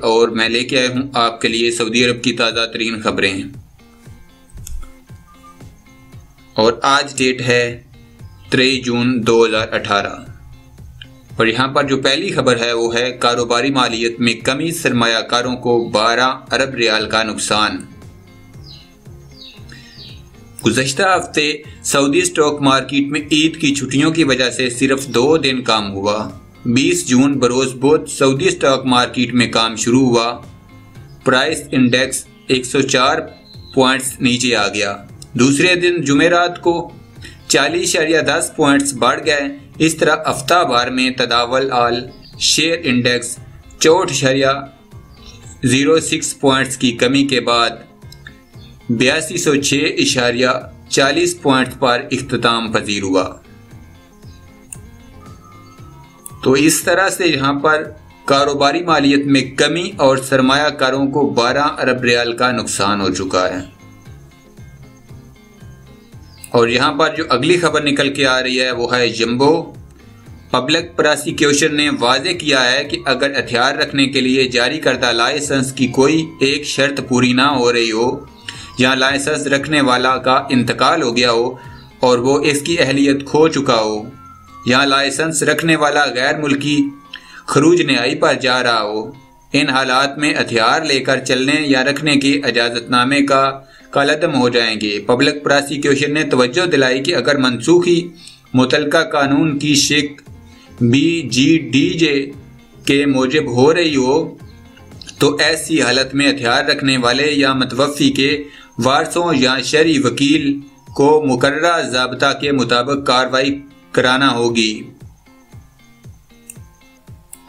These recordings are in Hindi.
और मैं लेके आया हूँ आपके लिए सऊदी अरब की ताज़ा तरीन खबरें। और आज डेट है 23 जून 2018 और यहाँ पर जो पहली खबर है वो है कारोबारी मालियत में कमी, सरमायाकारों को 12 अरब रियाल का नुकसान। गुज़श्ता हफ्ते सऊदी स्टॉक मार्केट में ईद की छुट्टियों की वजह से सिर्फ 2 दिन काम हुआ। 20 जून बरोज बुध सऊदी स्टॉक मार्केट में काम शुरू हुआ। प्राइस इंडेक्स 104 पॉइंट्स नीचे आ गया। दूसरे दिन जुमेरात को 40.10 पॉइंट्स बढ़ गए। इस तरह हफ्तावार में तदावल आल शेयर इंडेक्स 64.06 पॉइंट्स की कमी के बाद 8206.40 पॉइंट पर इख्तिताम पजीर हुआ। तो इस तरह से यहाँ पर कारोबारी मालियत में कमी और सरमायाकारों को 12 अरब रियाल का नुकसान हो चुका है। और यहाँ पर जो अगली खबर निकल के आ रही है वो है जंबो। पब्लिक प्रोसिक्यूशन ने वाजे किया है कि अगर हथियार रखने के लिए जारी करदा लाइसेंस की कोई एक शर्त पूरी ना हो रही हो या लाइसेंस रखने वाला का इंतकाल हो गया हो और वो इसकी अहलियत खो चुका हो या लाइसेंस रखने वाला गैर मुल्की खरूज नहाई पर जा रहा हो, इन हालात में हथियार लेकर चलने या रखने के इजाज़तनामे का कलअदम हो जाएंगे। पब्लिक प्रोसिक्यूशन ने तवज्जो दिलाई कि अगर मनसूखी मुतलका कानून की शिक BGDJ के मूजिब हो रही हो तो ऐसी हालत में हथियार रखने वाले या मतवफ़ी के वारसों या शरई वकील को मुकर्ररा ज़ाब्ता के मुताबिक कार्रवाई कराना होगी।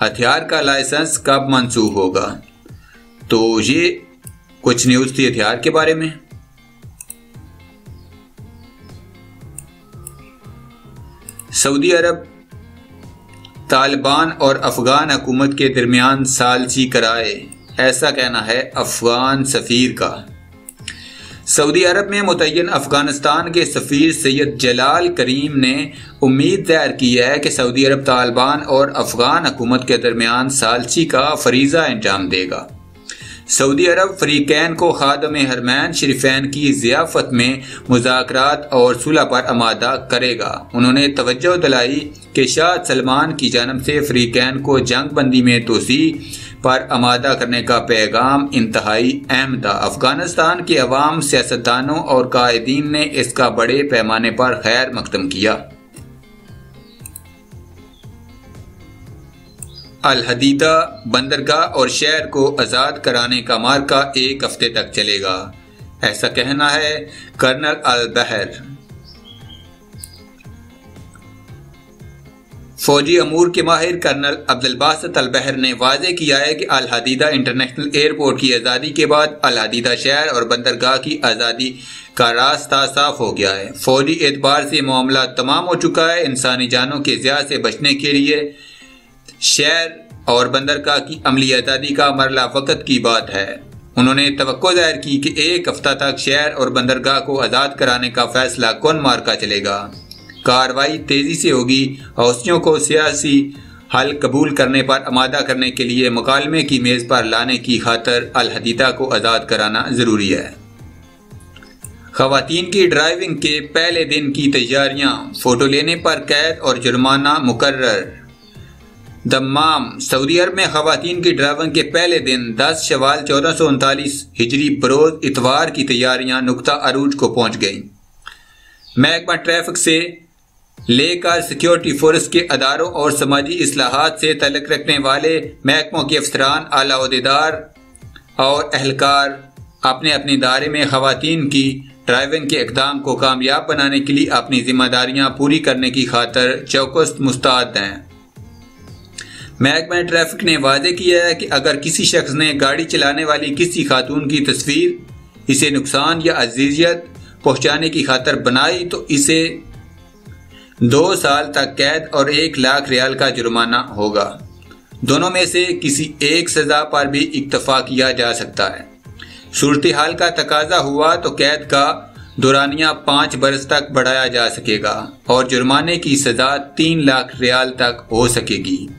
हथियार का लाइसेंस कब मंसूख होगा? तो ये कुछ न्यूज़ थी हथियार के बारे में। सऊदी अरब तालिबान और अफगान हुकूमत के दरमियान सालसी कराए, ऐसा कहना है अफगान सफीर का। सऊदी अरब में मुतय्यन अफगानिस्तान के सफीर सैयद जलाल करीम ने उम्मीद ज़ाहिर की है कि सऊदी अरब तालिबान और अफगान हुकूमत के दरमियान सालसी का फरीज़ा अंजाम देगा। सऊदी अरब फरीकैन को खादम हरमैन शरीफैन की ज़ियाफ़त में मुज़ाकरात और सुलह पर आमादा करेगा। उन्होंने तवज्जो दिलाई कि शाह सलमान की जानब से फरीकैन को जंग बंदी में तोसी पर आमादा करने का पैगाम इंतहाई अहम था। अफगानिस्तान के अवाम, सियासतदानों और कायदीन ने इसका बड़े पैमाने पर खैर मकदम किया। अल हदीदा बंदरगाह और शहर को आज़ाद कराने का मार्का 1 हफ्ते तक चलेगा, ऐसा कहना है कर्नल अल बहर। फौजी अमूर के माहिर कर्नल अब्दुल बासित अल बहर ने वाजे किया है कि अल हदीदा इंटरनेशनल एयरपोर्ट की आज़ादी के बाद अल हदीदा शहर और बंदरगाह की आज़ादी का रास्ता साफ हो गया है। फौजी एतबार से मामला तमाम हो चुका है। इंसानी जानों के ज़िया से बचने के लिए शहर और बंदरगाह की अमली आज़ादी का मरला वक़्त की बात है। उन्होंने तवक्को ज़ाहिर की कि 1 हफ्ता तक शहर और बंदरगाह को आज़ाद कराने का फैसला कौन मार्का चलेगा। कार्रवाई तेज़ी से होगी। हौसियों को सियासी हल कबूल करने पर आमादा करने के लिए मुकालमे की मेज़ पर लाने की खातर अल हदीदा को आज़ाद कराना ज़रूरी है। ख़वातीन की ड्राइविंग के पहले दिन की तैयारियाँ, फ़ोटो लेने पर कैद और जुर्माना मुकर्रर। दम्माम सऊदी अरब में ख़वातीन की ड्राइविंग के पहले दिन 10 शवाल 1439 हिजरी बरोज इतवार की तैयारियां नुक्ता अरूज को पहुंच गईं। महकमा ट्रैफिक से लेकर सिक्योरिटी फोर्स के अदारों और समाजी इस्लाहात से तल्लुक़ रखने वाले महकमों के अफसरान, आला ओहदेदार और अहलकार अपने अपने दायरे में ख़वातीन की ड्राइविंग के इक़दाम को कामयाब बनाने के लिए अपनी जिम्मेदारियां पूरी करने की खातर चौकस मुस्तैद हैं। महकमा ट्रैफिक ने वादे किया है कि अगर किसी शख्स ने गाड़ी चलाने वाली किसी खातून की तस्वीर इसे नुकसान या अज़ियत पहुँचाने की खातर बनाई तो इसे 2 साल तक कैद और 1 लाख रियाल का जुर्माना होगा। दोनों में से किसी एक सज़ा पर भी इक्तफा किया जा सकता है। सूरत हाल का तकाजा हुआ तो कैद का दुरानिया 5 बरस तक बढ़ाया जा सकेगा और जुर्माने की सज़ा 3 लाख रियाल तक हो सकेगी।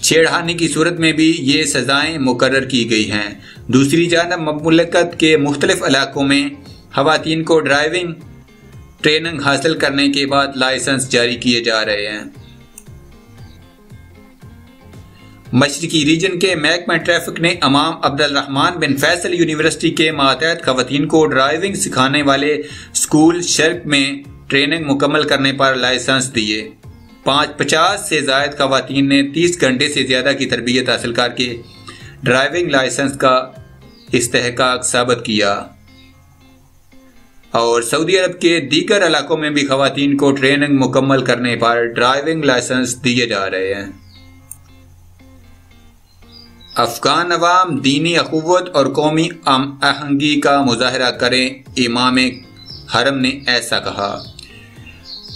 छेड़खानी की सूरत में भी ये सज़ाएं मुकर्रर की गई हैं। दूसरी जानब मुमलिकत के मुख्तलिफ इलाकों में ख़वातीन को ड्राइविंग ट्रेनिंग हासिल करने के बाद लाइसेंस जारी किए जा रहे हैं। मशरिकी रीजन के महकमा ट्रैफिक ने इमाम अब्दुल रहमान बिन फैसल यूनिवर्सिटी के मातहत ख़वातीन को ड्राइविंग सिखाने वाले स्कूल शर्क में ट्रेनिंग मुकम्मल करने पर लाइसेंस दिए। 50 से ज़ायद ख़वातीन ने 30 घंटे से ज़्यादा की तरबियत हासिल करके ड्राइविंग लाइसेंस का इस्तेहकाक साबित किया और सऊदी अरब के दीगर इलाकों में भी ख़वातीन को ट्रेनिंग मुकम्मल करने पर ड्राइविंग लाइसेंस दिए जा रहे हैं। अफगान अवाम दीनी अखुव्वत और कौमी आहंगी का मुजाहरा करें, इमाम हरम ने ऐसा कहा।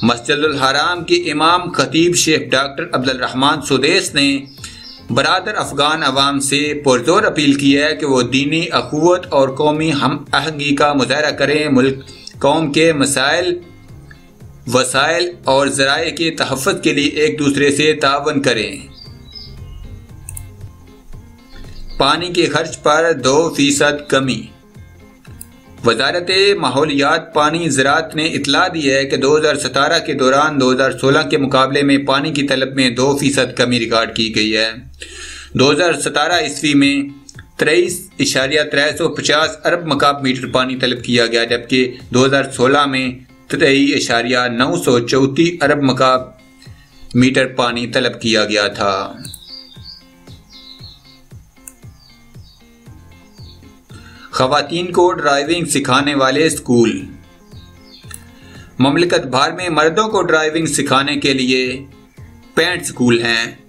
मस्जिदुल हराम के इमाम खतीब शेख डॉक्टर अब्दुल रहमान सुदेस ने बरादर अफगान अवाम से पुरजोर अपील की है कि वो दीनी अखुव्वत और कौमी हम आहंगी का मुजाहरा करें, मुल्क कौम के मसाइल वसाइल और ज़राए के तहफ़्फ़ुज़ के लिए एक दूसरे से तावन करें। पानी के खर्च पर 2% कमी। वजारत माहौलियात पानी ज़राअत ने इतला दी है कि 2017 के दौरान 2016 के मुकाबले में पानी की तलब में 2% कमी रिकॉर्ड की गई है। 2017 ईस्वी में 23.350 अरब मकाब मीटर पानी तलब किया गया, जबकि 2016 में 23.934 अरब मकाब मीटर पानी तलब किया गया था। ख़वातीन को ड्राइविंग सिखाने वाले स्कूल। ममलिकत भर में मर्दों को ड्राइविंग सिखाने के लिए 65 स्कूल हैं।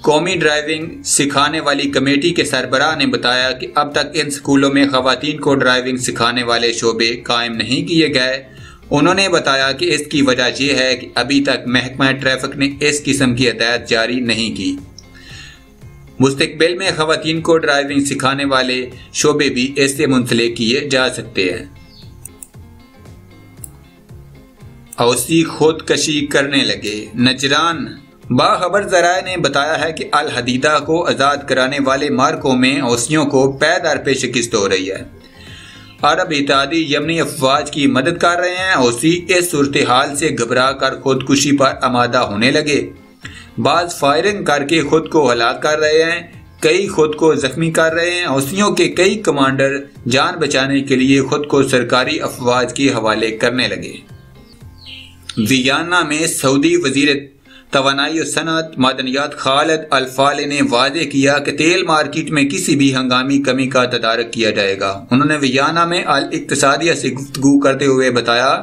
कौमी ड्राइविंग सिखाने वाली कमेटी के सरबराह ने बताया कि अब तक इन स्कूलों में ख़वातीन को ड्राइविंग सिखाने वाले शोबे कायम नहीं किए गए। उन्होंने बताया कि इसकी वजह यह है कि अभी तक महकमा ट्रैफिक ने इस किस्म की हिदायत जारी नहीं की। मुस्तकबिल में ख़वातीन को ड्राइविंग सिखाने वाले शोबे भी इससे मुंसलिक किए जा सकते हैं। औसी खुदकशी करने लगे। नजरान बाखबर ज़राए ने बताया है कि अल हदीदा को आज़ाद कराने वाले मार्कों में औसियों को पैदार पे शिकस्त हो रही है। अरब इत्तेहादी यमनी अफवाज की मदद कर रहे हैं। औसी इस सूरत हाल से घबरा कर खुदकुशी पर आमादा होने लगे। बाज फायरिंग करके खुद को हलाक कर रहे हैं, कई खुद को जख्मी कर रहे हैं। औसियों के कई कमांडर जान बचाने के लिए खुद को सरकारी अफवाज के हवाले करने लगे। वियना में सऊदी वजीर तवानाई और सनअत मादनियात खालिद अल फाले ने वादे किया कि तेल मार्केट में किसी भी हंगामी कमी का तदारक किया जाएगा। उन्होंने वियना में अल इक्तिसादिया से गुफ्तगू करते हुए बताया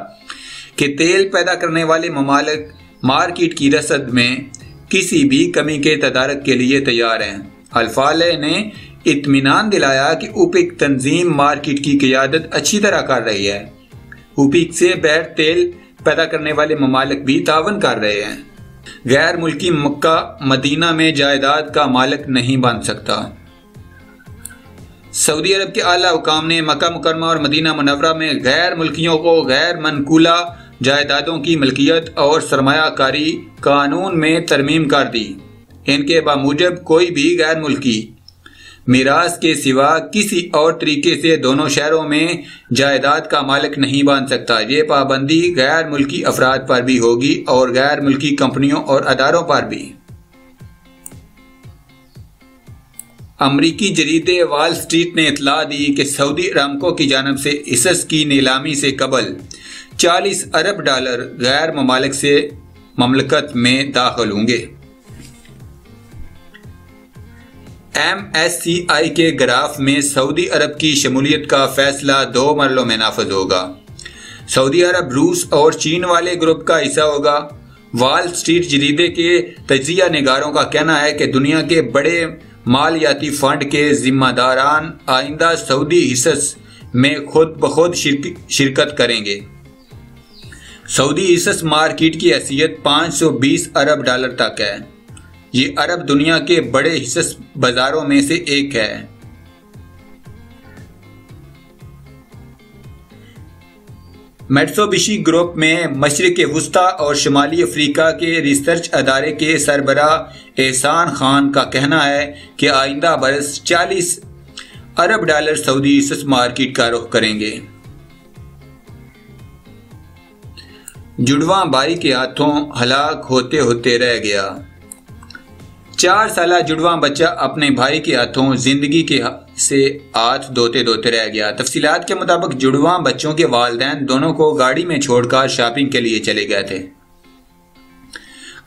कि तेल पैदा करने वाले ममालिक मार्केट की रसद में किसी भी कमी के तदारक के लिए तैयार हैं। अल-फाले ने इत्मीनान दिलाया कि ओपेक तंजीम मार्केट की क़ियादत अच्छी तरह कर रही है। ओपेक से बैर तेल पैदा करने वाले ममालिक भी तावन कर रहे हैं। गैर मुल्की मक्का मदीना में जायदाद का मालिक नहीं बन सकता। सऊदी अरब के आला हुकाम ने मक्का मुकरमा और मदीना मुनव्वरा में गैर मुल्कियों को गैर मनकूला जायदादों की मलकियत और सरमायाकारी कानून में तरमीम कर दी। इनके बामुजब कोई भी गैर मुल्की मीरास के सिवा किसी और तरीके से दोनों शहरों में जायदाद का मालिक नहीं बन सकता। ये पाबंदी गैर मुल्की अफराद पर भी होगी और गैर मुल्की कंपनियों और अदारों पर भी। अमरीकी जरीदे वॉल स्ट्रीट ने इतला दी कि सऊदी अरामको की जानब से हिस्स की नीलामी से कबल 40 अरब डॉलर गैर ममालिक से ममलकत में दाखिल होंगे। MSCI के ग्राफ में सऊदी अरब की शमूलियत का फैसला 2 मरलों में नाफिज होगा। सऊदी अरब रूस और चीन वाले ग्रुप का हिस्सा होगा। वॉल स्ट्रीट जरीदे के तजिया निगारों का कहना है कि दुनिया के बड़े मालियाती फंड के जिम्मेदारान आइंदा सऊदी हिस्स में खुद ब खुद शिरकत करेंगे। सऊदी हिस्स मार्केट की हैसियत 520 अरब डॉलर तक है। ये अरब दुनिया के बड़े हिस्स बाजारों में से एक है। मित्सुबिशी ग्रुप में मशरिक़ वुस्ता और शुमाली अफ्रीका के रिसर्च अदारे के सरबराह एहसान खान का कहना है कि आइंदा बरस $40 अरब सऊदी इस मार्केट का रुख करेंगे। जुड़वा भाई के हाथों हलाक होते होते रह गया। 4 साला जुड़वा बच्चा अपने भाई के हाथों जिंदगी से हाथ धोते धोते रह गया। तफसीलात के मुताबिक जुड़वा बच्चों के वालिदैन दोनों को गाड़ी में छोड़कर शॉपिंग के लिए चले गए थे।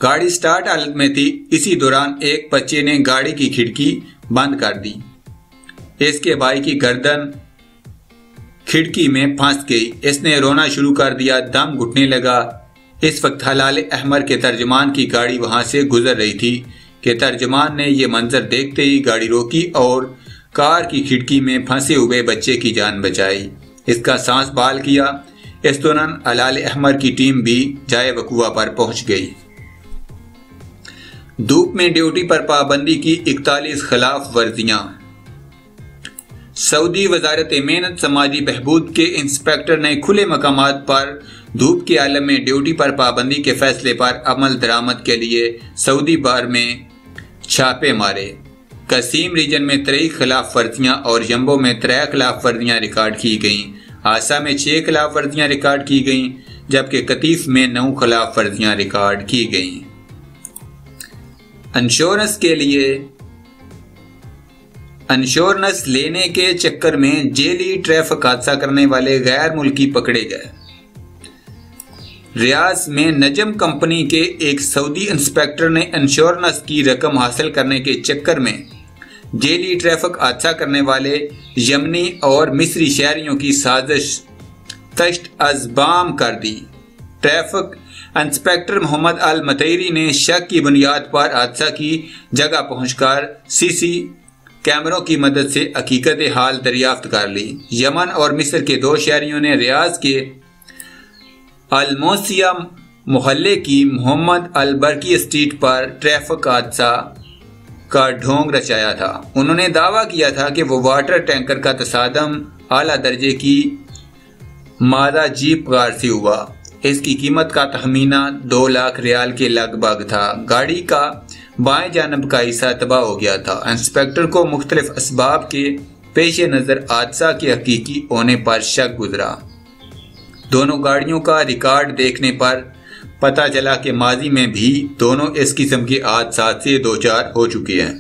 गाड़ी स्टार्ट हालत में थी। इसी दौरान एक बच्चे ने गाड़ी की खिड़की बंद कर दी। इसके भाई की गर्दन खिड़की में फंस गई। इसने रोना शुरू कर दिया, दम घुटने लगा। इस वक्त हलाल अहमर के तर्जमान की गाड़ी वहां से गुजर रही थी कि तर्जमान ने यह मंजर देखते ही गाड़ी रोकी और कार की खिड़की में फंसे हुए बच्चे की जान बचाई, इसका सांस बहाल किया। इस दौरान हलाल अहमर की टीम भी जाए वकुआ पर पहुंच गई। धूप में ड्यूटी पर पाबंदी की 41 खिलाफ वर्जियां। सऊदी वजारत मेहनत समाजी बहबूद के इंस्पेक्टर ने खुले मकामात पर धूप के आलम में ड्यूटी पर पाबंदी के फैसले पर अमल दरामद के लिए सऊदी बार में छापे मारे। कसीम रीजन में 23 खिलाफ वर्जियां और जम्बो में 3 खिलाफ वर्जियां रिकॉर्ड की गईं। आसा में 6 खिलाफ वर्जियां रिकॉर्ड की गईं, जबकि कतीफ में 9 खिलाफ वर्जियां रिकॉर्ड की गईं। इंश्योरेंस लेने के चक्कर में जेली ट्रैफिक हादसा करने वाले गैर मुल्की पकड़े गए। रियाज में नजम कंपनी के एक सऊदी इंस्पेक्टर ने इंश्योरेंस की रकम हासिल करने के चक्कर में जेली ट्रैफिक हादसा करने वाले यमनी और मिस्री शहरियों की साजिश तश्त अज़बाम कर दी। ट्रैफिक इंस्पेक्टर मोहम्मद अल मतैरी ने शक की बुनियाद पर हादसा की जगह पहुंचकर सीसी कैमरों की मदद से हकीकत हाल दरियाफ्त कर ली। यमन और मिस्र के 2 शहरियों ने रियाज के अलमोसिया मोहल्ले की मोहम्मद अल बरकी स्ट्रीट पर ट्रैफिक हादसा का ढोंग रचाया था। उन्होंने दावा किया था कि वो वाटर टैंकर का तसादम आला दर्जे की मादा जीप कार से हुआ। इसकी कीमत का तखमीना 2 लाख रियाल के लगभग था। गाड़ी का बाएं जानब का हिस्सा तबाह हो गया था। इंस्पेक्टर को मुख्तलिफ असबाब के पेश नज़र हादसा के हकीकी होने पर शक गुजरा। दोनों गाड़ियों का रिकॉर्ड देखने पर पता चला कि माजी में भी दोनों इस किस्म के हादसा से 2-4 हो चुके हैं।